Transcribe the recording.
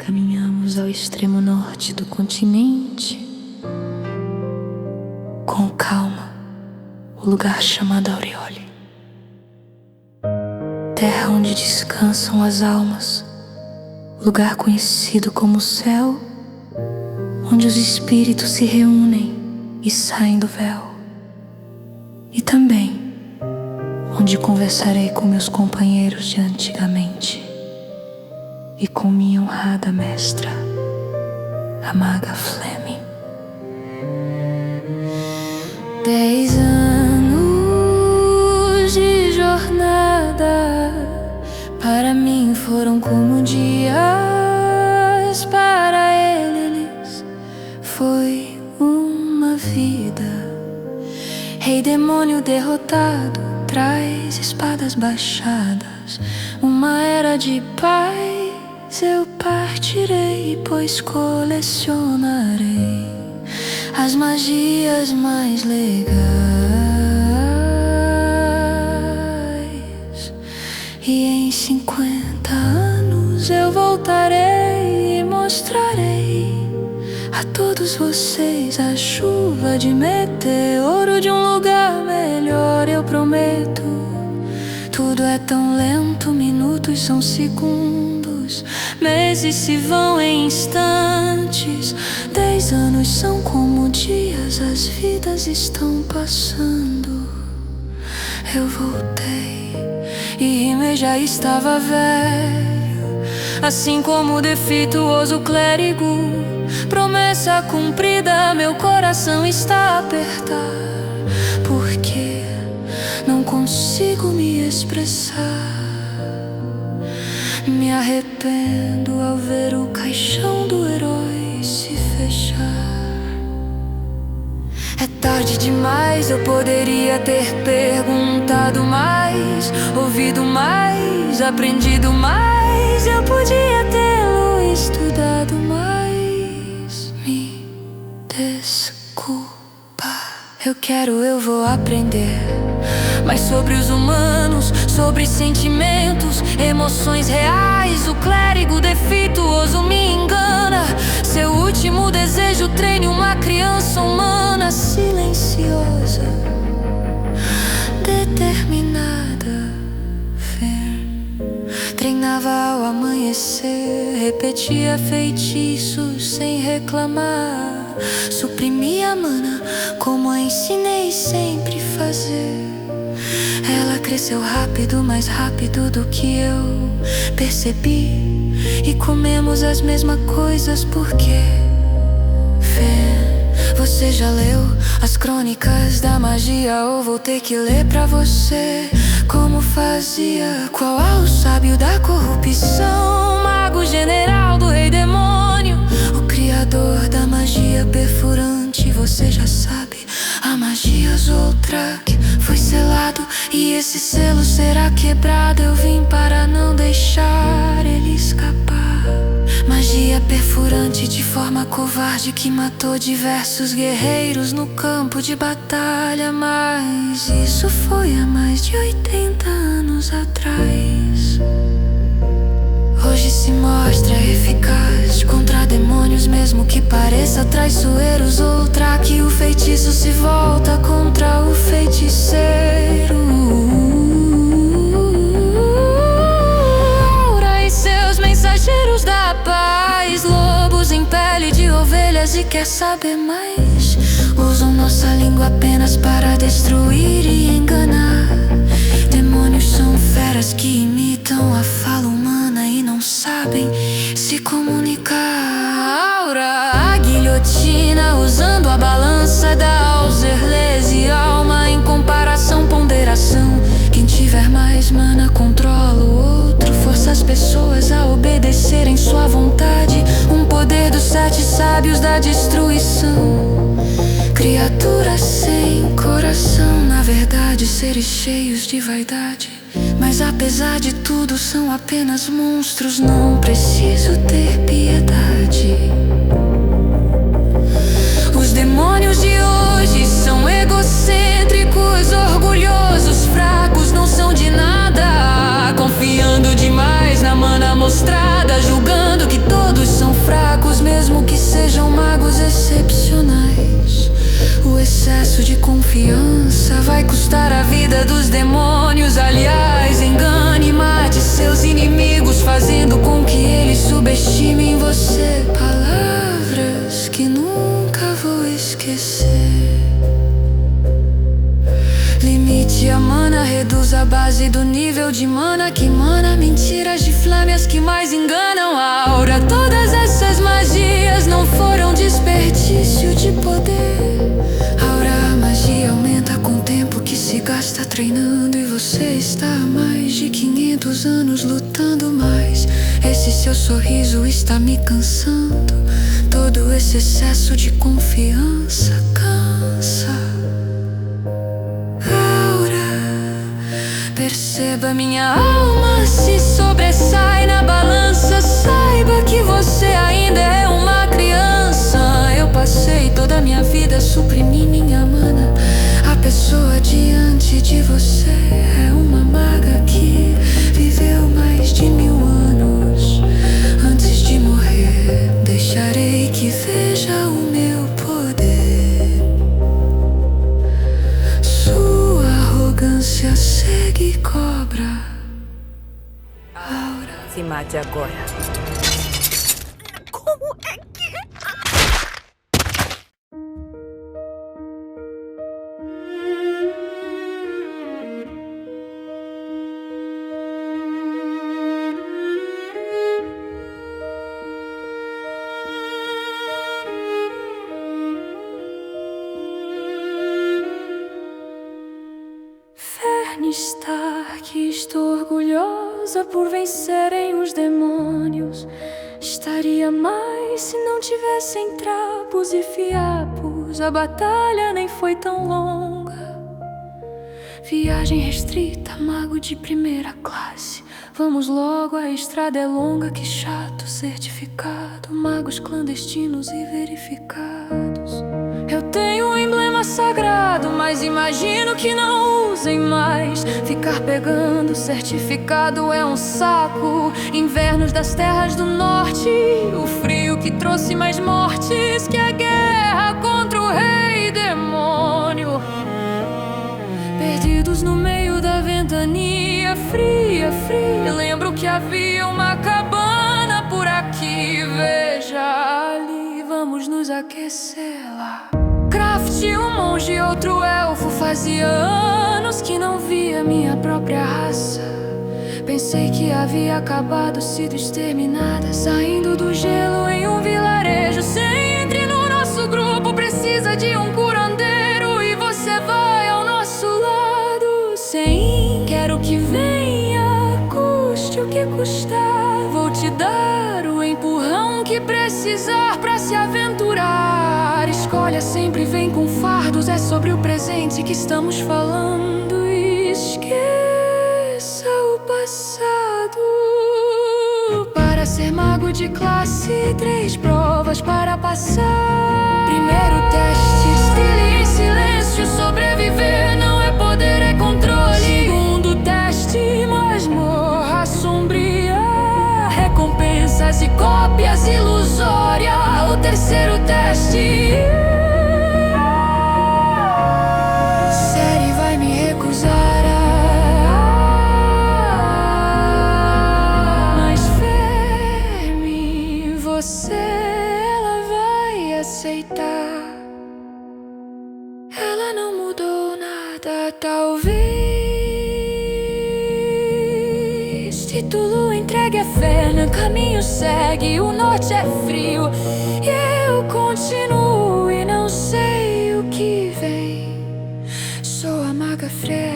Caminhamos ao extremo norte do continente. Com calma, o lugar chamado Aureole, terra onde descansam as almas, lugar conhecido como céu, onde os espíritos se reúnem e saem do véu. E também onde conversarei com meus companheiros de antigamente e com minha honrada mestra, a Maga Fleming. 10 anos de jornada para mim foram como dias, para eles foi uma vida. Rei demônio derrotado traz espadas baixadas, uma era de paz. Eu partirei, pois colecionarei as magias mais legais. E em 50 anos eu voltarei e mostrarei a todos vocês a chuva de meteoro de um lugar melhor. Eu prometo. Tudo é tão lento, minutos são segundos, meses se vão em instantes. 10 anos são como dias, as vidas estão passando. Eu voltei e Rimmler já estava velho, assim como o defeituoso clérigo. Promessa cumprida, meu coração está a apertar, porque não consigo me expressar. Me arrependo ao ver o caixão do herói se fechar. É tarde demais, eu poderia ter perguntado mais, ouvido mais, aprendido mais. Eu podia tê-lo estudado mais. Me desculpa. Eu vou aprender mais sobre os humanos, sobre sentimentos, emoções reais. O clérigo defeituoso me engana. Seu último desejo, treine uma criança humana, silenciosa, determinada. Treinava ao amanhecer, repetia feitiços sem reclamar. Suprimia a mana, como a ensinei sempre fazer. Ela cresceu rápido, mais rápido do que eu percebi. E comemos as mesmas coisas porque você já leu as crônicas da magia, ou vou ter que ler pra você como fazia? Qual é o sábio da corrupção? Mago general do rei demônio, o criador da magia perfurante. Você já sabe, a magia Zoltrak foi selado, e esse selo será quebrado. Eu vim para não deixar ele escapar. Magia perfurante de forma covarde que matou diversos guerreiros no campo de batalha. Mas isso foi há mais de 80 anos atrás. Hoje se mostra eficaz contra demônios, mesmo que pareça traiçoeiro. Zoltrak, o feitiço se volta contra o feiticeiro. Aura e seus mensageiros da paz, lobos em pele de ovelhas e quer saber mais. Usam nossa língua apenas para destruir e enganar. Demônios são feras que imitam a fala humana e não sabem se comunicar. Aura, a guilhotina, usando a balança da Auserlese. Alma em comparação, ponderação. Quem tiver mais mana controla o outro. Força as pessoas a obedecerem sua vontade. Um poder dos 7 sábios da destruição. Criaturas sem coração, na verdade seres cheios de vaidade. Mas apesar de tudo são apenas monstros. Não preciso ter piedade. Os demônios de hoje são egocêntricos, orgulhosos, fracos, não são de nada. Confiando demais na mana mostrada, julgando que todos são conquistar a vida dos demônios. Aliás, engane e mate seus inimigos, fazendo com que eles subestimem você. Palavras que nunca vou esquecer. Limite a mana, reduz a base do nível de mana que mana. Mentiras de flâmias que mais enganam a aura. Todas essas magias não foram desperdício de poder. Aura, a magia aumenta com o tempo que se gasta treinando. E você está há mais de 500 anos lutando mais. Esse seu sorriso está me cansando. Todo esse excesso de confiança cansa. Perceba, minha alma se sobressai na balança. Saiba que você ainda é uma criança. Eu passei toda a minha vida a suprimir minha mana. A pessoa diante de você é uma maga que viveu mais de 1000 anos. Antes de morrer, deixarei que veja o meu poder. Sua arrogância segue e cobra. Aura. Se mate agora. Como é que... Stark, estou orgulhosa por vencerem os demônios. Estaria mais se não tivessem trapos e fiapos. A batalha nem foi tão longa. Viagem restrita, mago de primeira classe. Vamos logo, a estrada é longa, que chato. Certificado, magos clandestinos e verificados. Eu tenho um emblema sagrado, mas imagino que não usem mais. Ficar pegando certificado é um saco. Invernos das terras do norte, o frio que trouxe mais mortes que a guerra contra o rei demônio. Perdidos no meio da ventania fria, fria. Lembro que havia uma cabana por aqui. Veja ali, vamos nos aquecer lá. Craft, um monge e outro elfo. Fazia anos que não via minha própria raça. Pensei que havia acabado, sido exterminada. Saindo do gelo em um vilarejo. Você entre no nosso grupo, precisa de um curandeiro. E você vai ao nosso lado. Sim, quero que venha, custe o que custar. Vou te dar o empurrão que precisar pra se aventurar. Escolha sempre vem com fardos. É sobre o presente que estamos falando. Esqueça o passado. Para ser mago de classe, 3 provas para passar. Primeiro teste, estile em silêncio. Sobreviver não é poder, é controle. Segundo teste, masmorra sombria. Recompensas e cópias ilusória. O terceiro teste, série vai me recusar mas fé em mim, você ela vai aceitar. Ela não mudou nada, talvez. Título entregue, é fé, no caminho segue. O norte é frio e eu continuo e não sei o que vem. Sou a maga fria.